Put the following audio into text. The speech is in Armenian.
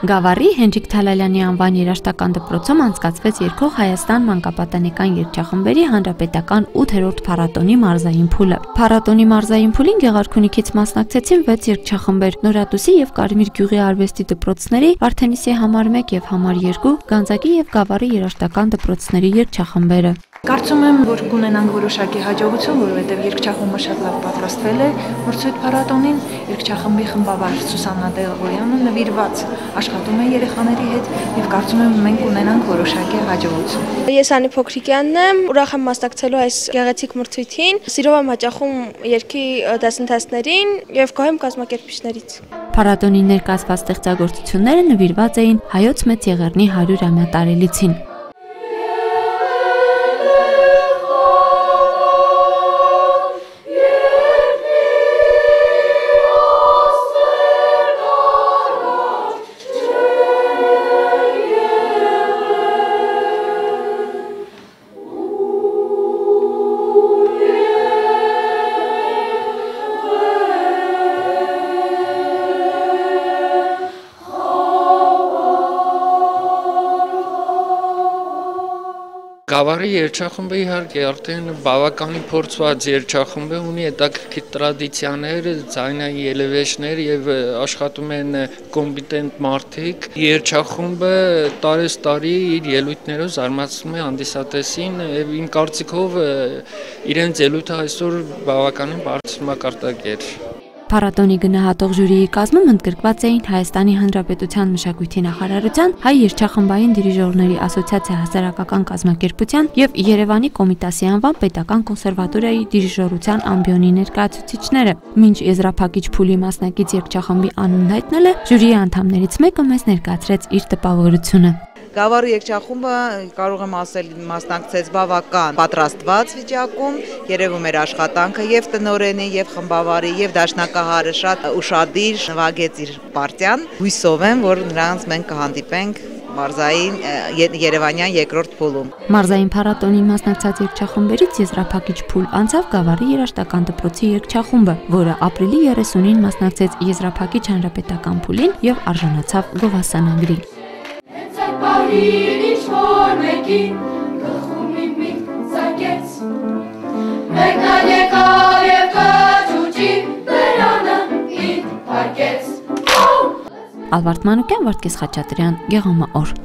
Գավառի Հենրիկ Թալալյանի անվան երաժշտական դպրոցում անցկացվեց երկող Հայաստան մանկապատանեկան երգչախմբերի հանրապետական 8-րդ փառատոնի մարզային փուլը։ Փառատոնի մարզային փուլին Գեղարքունիքից մասնակցեցին 6 երգչախմբեր՝ Նորատուսի եւ Կարմիր գյուղի արվեստի դպրոցների, Վարդենիսի համար 1 եւ համար 2, Գանձակի եւ Գավառի երաժշտական դպրոցների երգչախմբերը։ Կարծում եմ, որ կունենանք որոշակի հաջողություն, որովհետև երգչախումբը շատ լավ պատրաստվել է մրցույթ փառատոնին, երգչախմբի խմբավար Սուսաննա Տերողոյանը նվիրված աշխատում է երեխաների հետ եւ կարծում եմ մենք կունենանք որոշակի հաջողություն։ Ես Անի Փոքրիկյանն եմ, ուրախ եմ մասնակցելու այս գեղեցիկ մրցույթին, սիրով եմ հաճախում երգի դասընթացներին եւ գոհ եմ կազմակերպիչներից։ Փառատոնի ներկայացված ստեղծագործությունները նվիրված էին Հայոց Մեծ Եղեռնի 100-ամյա տարելիցին։ Գավառի երգչախումբը իհարկե արդեն բավականին փորձված երգչախումբ է, ունի հետաքրքիր տրադիցիաներ, ձայնային ելևէջներ եւ աշխատում են կոմպետենտ մարդիկ։ Երգչախումբը տարեստարի իր ելույթներով զարմացնում է հանդիսատեսին եւ իմ կարծիքով իրենց ելույթը այսօր բավականին բարձր մակարդակեր։ Փառատոնի գնահատող ժյուրիի կազմում ընդգրկված էին Հայաստանի Հանրապետության մշակույթի նախարարության, Հայ երգչախմբային դիրիժորների ասոցիացիա հասարակական կազմակերպության եւ Երևանի Կոմիտասի անվան պետական կոնսերվատորիայի դիրիժորության ամբիոնի ներկայացուցիչները։ Մինչ եզրափակիչ փուլի մասնակից երգչախմբի անունն հայտնելը, ժյուրիի անդամներից մեկը մեզ ներկայացրեց իր տպավորությունը։ Գավառի երգչախումբը կարող եմ ասել մասնակցեց բավական պատրաստված վիճակում, երևում էր աշխատանքը եւ տնօրենի եւ խմբավարի եւ դաշնակահարը շատ ուշադիր նվագեց իր պարտիան։ Հույսով եմ, որ նրանց մենք կհանդիպենք մարզային Երևանյան երկրորդ փուլում։ Մարզային փառատոնին մասնակցած երգչախմբերից եզրափակիչ փուլ անցավ Գավառի երաժշտական դպրոցի երգչախումբը, որը ապրիլի 30-ին մասնակցեց եզրափակիչ հանրապետական փուլին եւ արժանացավ գովասանագրի։ Ինչ-որ մեկին գլխում իմ միտք ծագեց, մեկն եկավ և կաճուճի բերանը ինձ պարկեց։ Ալվարդ Մանուկյան, Վարդգես Խաչատրյան, Գեղամա օր։